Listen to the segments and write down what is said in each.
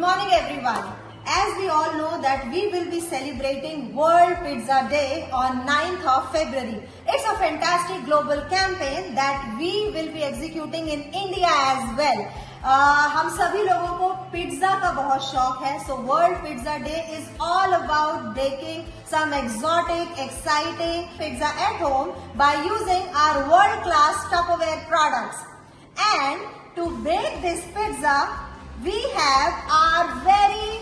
morning everyone. As we all know that we will be celebrating World Pizza Day on 9th of February. It's a fantastic global campaign that we will be executing in India as well. हम सभी लोगों को pizza का बहुत शौक है, so World Pizza Day is all about baking some exotic, exciting pizza at home by using our world-class Tupperware products. And to bake this pizza, we have our very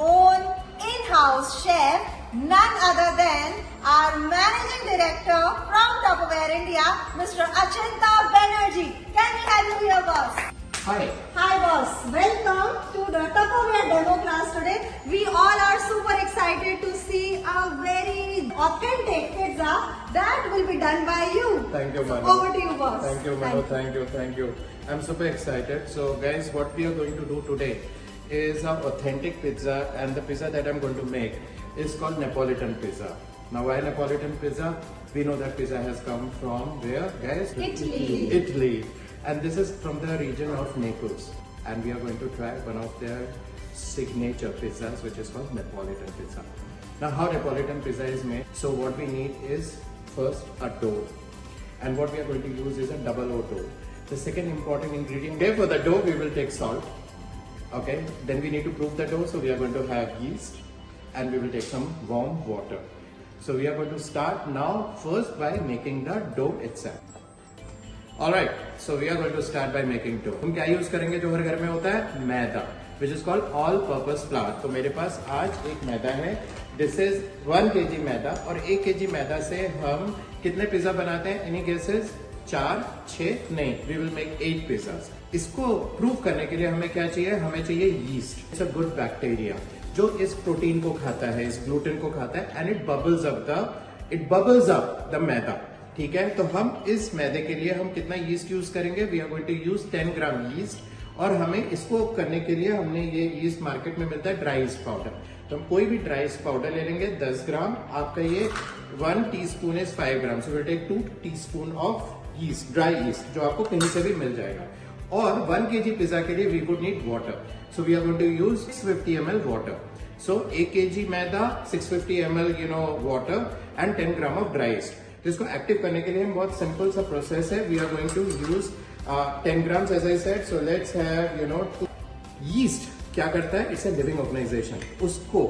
own in-house chef, none other than our managing director from Tupperware India, Mr. Achinta Banerjee. Can we have you here, boss? Hi. Hi, boss. Welcome to the Tupperware demo class today. We all are super excited to see a very authentic pizza that will be done by you. Thank you, Manu. Over to you, boss. Thank you, Manu. Thank you. I'm super excited. So, guys, what we are going to do today is an authentic pizza, and the pizza that I'm going to make is called Neapolitan pizza. Now, why Neapolitan pizza? We know that pizza has come from where, guys? Italy. And this is from the region of Naples. And we are going to try one of their signature pizzas, which is called Neapolitan pizza. Now, how Neapolitan pizza is made? So, what we need is first a dough. And what we are going to use is a double O dough. The second important ingredient, okay, for the dough, we will take salt. Okay, then we need to proof the dough, so we are going to have yeast and we will take some warm water. So we are going to start now first by making the dough itself. Alright, so we are going to start by making dough. हम क्या use करेंगे जो हर घर में होता है? मैदा, which is called all purpose flour. तो मेरे पास आज एक मैदा है. This is 1 kg मैदा, और 1 kg मैदा से हम कितने पिज्जा बनाते हैं? Any guesses? 4, 6, नहीं, we will make 8 pizzas. इसको प्रूव करने के लिए हमें क्या चाहिए? हमें चाहिए yeast. It's a good bacteria जो इस प्रोटीन को खाता है, इस ग्लूटेन को खाता है, and it bubbles up the मैदा. ठीक है, तो हम इस मैदे के लिए हम कितना yeast यूज करेंगे? We are going to use 10 gram yeast. और हमें इसको करने के लिए हमने ये yeast मार्केट में मिलता है ड्राई ईस्ट पाउडर. तो हम कोई भी ड्राई ईस्ट पाउडर ले लेंगे 10 ग्राम. आपका ये 1 teaspoon is 5 gram, so we'll take 2 teaspoon of yeast, dry east, जो आपको कहीं से भी मिल जाएगा. और 1 kg पिज्जा के लिए we would need water, so we are going to use 650 ml water. So 1 kg maida, 650 ml water and 10 gram of dry yeast. इसको एक्टिव करने के लिए हम बहुत सिंपल सा प्रोसेस है. We are going to use 10 grams as I said. So let's have yeast क्या करता है? It's a living organisation. उसको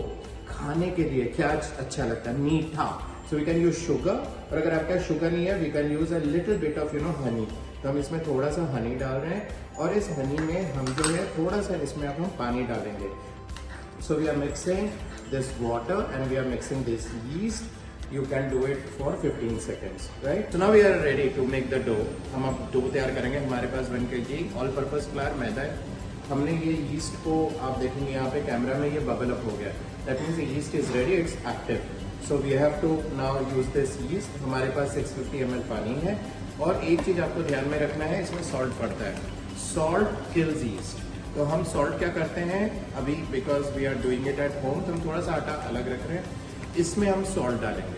खाने के लिए क्या अच्छा लगता है? मीठा. So we can use sugar, और अगर आपका शुगर नहीं है we can use a little bit of honey. तो हम इसमें थोड़ा सा हनी डाल रहे हैं, और इस हनी में हम जो है थोड़ा सा इसमें अब हम पानी डालेंगे. So we are mixing this water and we are mixing this yeast. You can do it for 15 seconds, right? So now we are ready to make the dough. हम अब डो तैयार करेंगे. हमारे पास 1 kg ऑल पर्पस फ्लावर मैदा है. हमने ये yeast को, आप देखेंगे यहाँ पे कैमरा में ये बबल अप हो गया. That means yeast is ready, it's active. So we have to now use this yeast. हमारे पास 650 ml पानी है. और एक चीज आपको ध्यान में रखना है, इसमें सॉल्ट पड़ता है. Salt kills yeast. तो हम सॉल्ट क्या करते हैं अभी, because we are doing it at home, तो हम थोड़ा सा आटा अलग रख रहे हैं. इसमें हम सॉल्ट डालेंगे.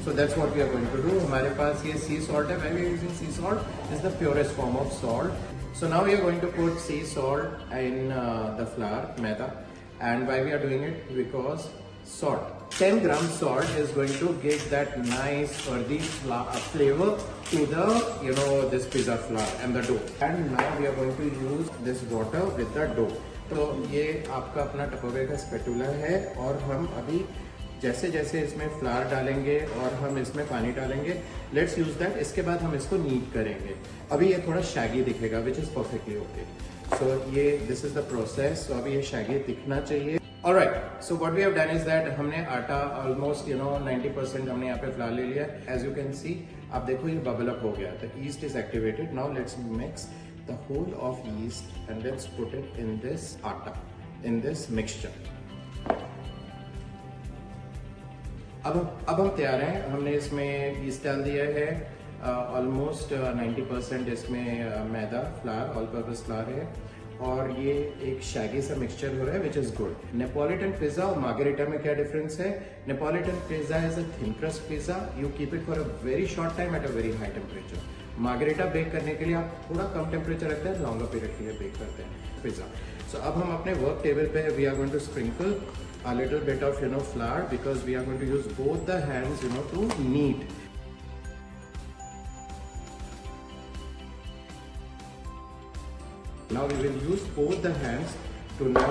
So that's what we are going to do. हमारे पास ये sea salt है. Why we are using sea salt? It's the purest form of salt. So now we are going to put sea salt in the flour, maida. And why we are doing it? Because salt. 10 gram salt is going to give that nice earthy flavor to the this pizza flour and the dough. And now we are going to use this water with the dough. तो ये आपका अपना Tupperware का spatula है, और हम अभी जैसे जैसे इसमें फ्लावर डालेंगे और हम इसमें पानी डालेंगे, लेट्स यूज दैट. इसके बाद हम इसको नीट करेंगे. अभी ये थोड़ा शैगी दिखेगा, which is perfectly okay. So ये this is the process. So अभी ये शैगी दिखना चाहिए. Alright, so what we have done is that हमने आटा ऑलमोस्ट 90% हमने यहाँ पे फ्लावर ले लिया. एज यू कैन सी, आप देखो ये बबल अप हो गया. The yeast is activated. Now let's mix the whole of yeast and let's put it in this atta, in this mixture. अब हम तैयार हैं. हमने इसमें यीस्ट डाल दिया है. ऑलमोस्ट 90% इसमें मैदा, फ्लावर, ऑल पर्पस फ्लावर है, और ये एक शैगी सा मिक्सचर हो रहा है, which is good. Neapolitan pizza और मार्गेरिटा में क्या डिफरेंस है? Neapolitan pizza is a thin crust pizza. You keep it for a very short time at a very high temperature. Margherita bake करने के लिए आप थोड़ा कम टेम्परेचर रखते हैं, लॉन्गर पीरियड के लिए बेक करते हैं पिज्ज़ा। सो अब हम अपने वर्क टेबल पे we are going to sprinkle a little bit of flour because we are going to use both the hands to knead. Now we will use both the hands to now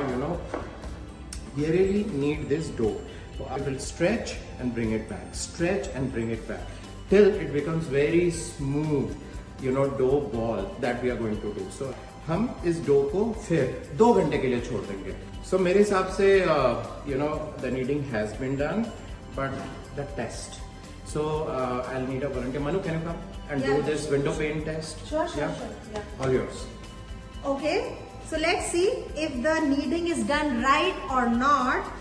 really knead this dough. So I will stretch and bring it back, stretch and bring it back till it becomes very smooth dough ball that we are going to do. So हम इस dough को फिर 2 घंटे के लिए छोड़ देंगे। सो मेरे हिसाब से the kneading has been done, but the test, so I will need a volunteer. Manu, can you come and do this window pane test? Sure. All yours. Okay, so let's see if the kneading is done right or not.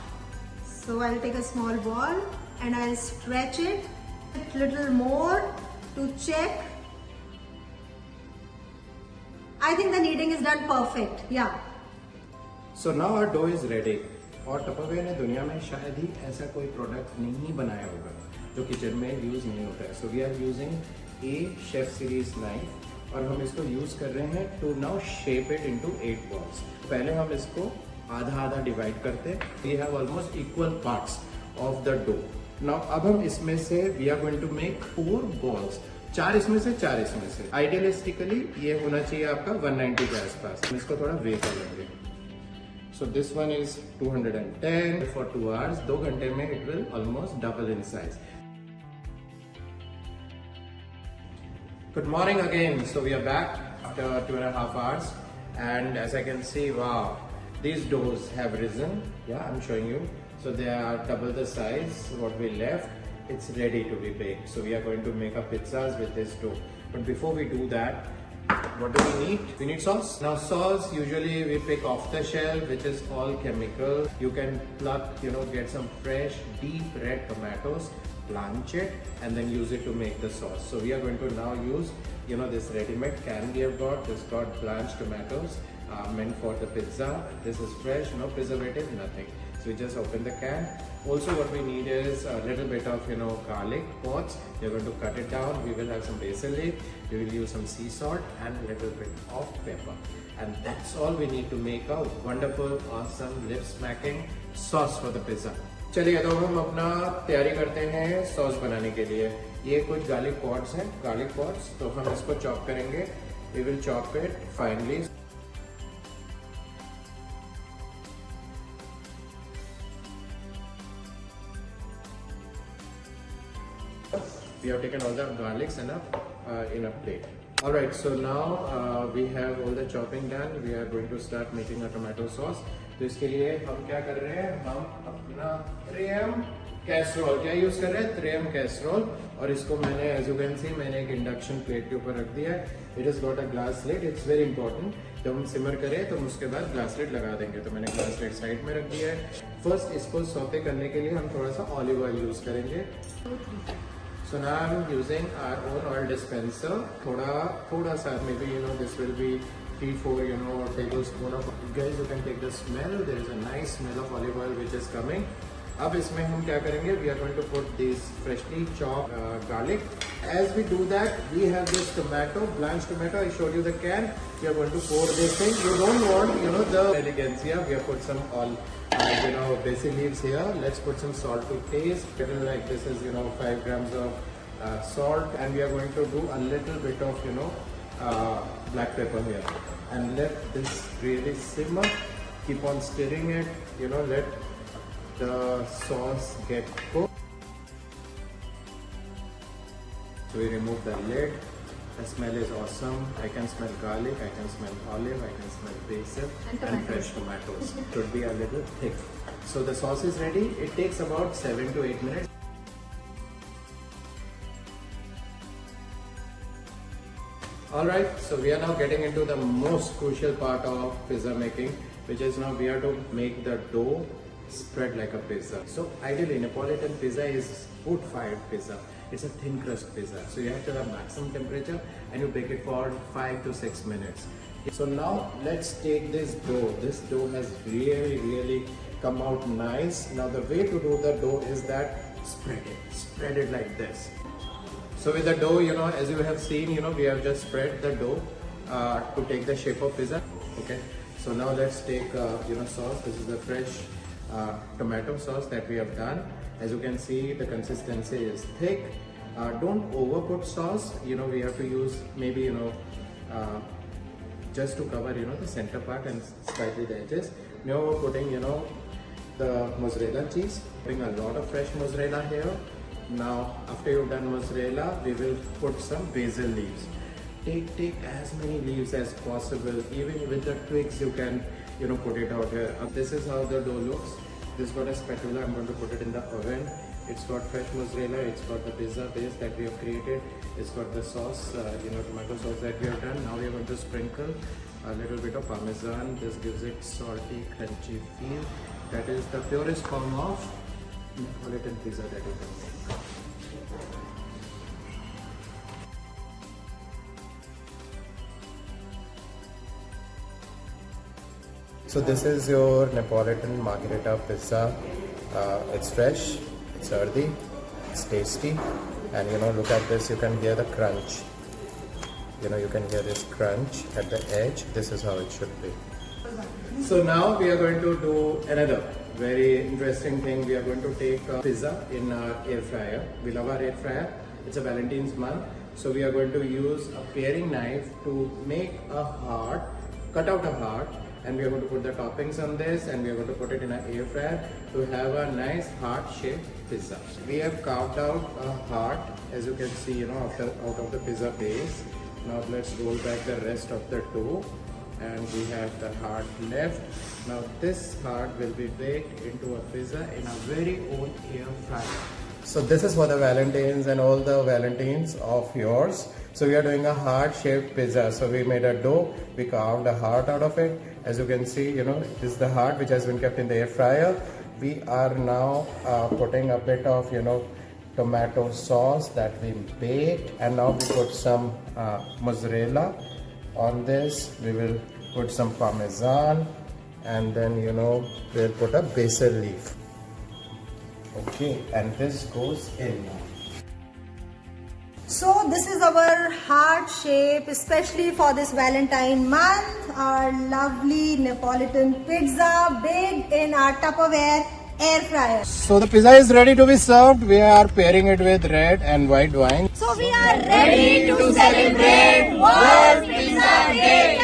So I'll take a small ball and I'll stretch it a little more to check. I think the kneading is done perfect. Yeah. So now our dough is ready. और Tupperware ने दुनिया में शायद ही ऐसा कोई product नहीं बनाया होगा जो किचन में यूज नहीं होता है. So we are using a chef series knife और हम इसको यूज कर रहे हैं to now shape it into 8 balls. पहले हम इसको आधा आधा डिवाइड करते हैं. We have almost equal parts of the dough. Now अब हम इसमें से we are going to make 4 balls. 4 इसमें से 4 इसमें से. आइडियलिस्टिकली ये होना चाहिए आपका 190 के आसपास. हम इसको थोड़ा वे कर लेंगे. So this one is 210 for 2 hours. 2 घंटे में it will almost double in size. Good morning again. So we are back after 2.5 hours, and as I can see, wow, these doughs have risen. Yeah, I'm showing you. So they are double the size what we left. It's ready to be baked. So we are going to make our pizzas with this dough. But before we do that, what do we need? We need sauce. Now sauce, usually we pick off the shelf, which is all chemical. You can pluck, get some fresh, deep red tomatoes, blanch it, and then use it to make the sauce. So we are going to now use, this ready-made can we have got. This got blanched tomatoes, meant for the pizza. This is fresh, no preservative, nothing. So we just open the can. Also what we need is a little bit of garlic pods. You're going to cut it down. We will have some basil leaf. We will use some sea salt and a little bit of pepper. And that's all we need to make a wonderful, awesome, lip-smacking sauce for the pizza. चलिए तो हम अपना तैयारी करते हैं sauce बनाने के लिए. ये कुछ गार्लिक पॉड्स हैं, गार्लिक पॉड्स. तो हम इसको चॉप करेंगे. We will chop it finely. We have taken all the garlics enough in a plate. Alright, so now we have all the chopping done. We are going to start making a tomato sauce. तो इसके लिए हम क्या कर रहे हैं, हम अपना ट्रेम कैसरोल क्या यूज कर रहे हैं, ट्रेम कैसरोल. और इसको मैंने एज यू कैन सी मैंने एक इंडक्शन प्लेट के ऊपर रख दिया है. It is got a glass lid. It's very important. जब हम सिमर करें तो हम उसके बाद ग्लास लिड लगा देंगे. तो मैंने ग्लास लिड साइड में रख दिया है. फर्स्ट इसको सौते करने के लिए हम थोड़ा सा ऑलिव ऑयल यूज करेंगे. So now I'm using our own oil dispenser. थोड़ा सा maybe this will be 3-4 tablespoon of. Guys, you can take the smell. There is a nice smell of olive oil which is coming. अब इसमें हम क्या करेंगे? We are going to put this freshly chopped garlic. As we do that, we have this tomato, blanched tomato. I showed you the can. We are going to pour this thing. You don't want the elegance here. We have put some basil leaves here. Let's put some salt to taste. Like this is 5 grams of salt, and we are going to do a little bit of black pepper here, and let this really simmer. Keep on stirring it. Let the sauce get cooked. So we remove the lid. The smell is awesome. I can smell garlic, I can smell olive, I can smell basil and fresh tomatoes. It should be a little thick. So the sauce is ready. It takes about 7 to 8 minutes. Alright, so we are now getting into the most crucial part of pizza making, which is now we are to make the dough spread like a pizza. So ideally Neapolitan pizza is wood-fired pizza. It's a thin crust pizza. So you have to have maximum temperature and you bake it for 5 to 6 minutes. So now let's take this dough. This dough has really come out nice. Now the way to do the dough is that spread it like this. So with the dough, as you have seen, we have just spread the dough to take the shape of pizza. Okay. So now let's take, sauce. This is the fresh tomato sauce that we have done. As you can see, the consistency is thick. Don't over put sauce. We have to use maybe, just to cover, the center part and slightly the edges. Now we're putting, the mozzarella cheese. Putting a lot of fresh mozzarella here. Now, after you've done mozzarella, we will put some basil leaves. Take as many leaves as possible. Even with the twigs, you can, put it out here. This is how the dough looks. This got a spatula. I'm going to put it in the oven. It's got fresh mozzarella. It's got the pizza base that we have created. It's got the sauce, tomato sauce that we have done. Now we are going to sprinkle a little bit of parmesan. This gives it salty, crunchy feel. That is the purest form of Neapolitan pizza that you can make. So this is your Neapolitan margherita pizza. It's fresh, it's earthy, it's tasty, and look at this. You can hear the crunch. You can hear this crunch at the edge. This is how it should be. So now we are going to do another very interesting thing. We are going to take pizza in our air fryer. We love our air fryer. It's a Valentine's month, so we are going to use a paring knife to make a heart, cut out a heart. And we are going to put the toppings on this, and we are going to put it in an air fryer to have a nice heart-shaped pizza. We have carved out a heart, as you can see, out of the pizza base. Now let's roll back the rest of the dough, and we have the heart left. Now this heart will be baked into a pizza in a very own air fryer. So this is for the Valentines and all the Valentines of yours. So we are doing a heart-shaped pizza. So we made a dough, we carved a heart out of it. As you can see, this is the heart which has been kept in the air fryer. We are now putting a bit of, tomato sauce that we baked. And now we put some mozzarella on this. We will put some parmesan. And then, we'll put a basil leaf. Okay, and this goes in now. So this is our heart shape, especially for this Valentine month. Our lovely Neapolitan pizza baked in our Tupperware air fryer. So the pizza is ready to be served. We are pairing it with red and white wine. So we are ready to celebrate World Pizza Day.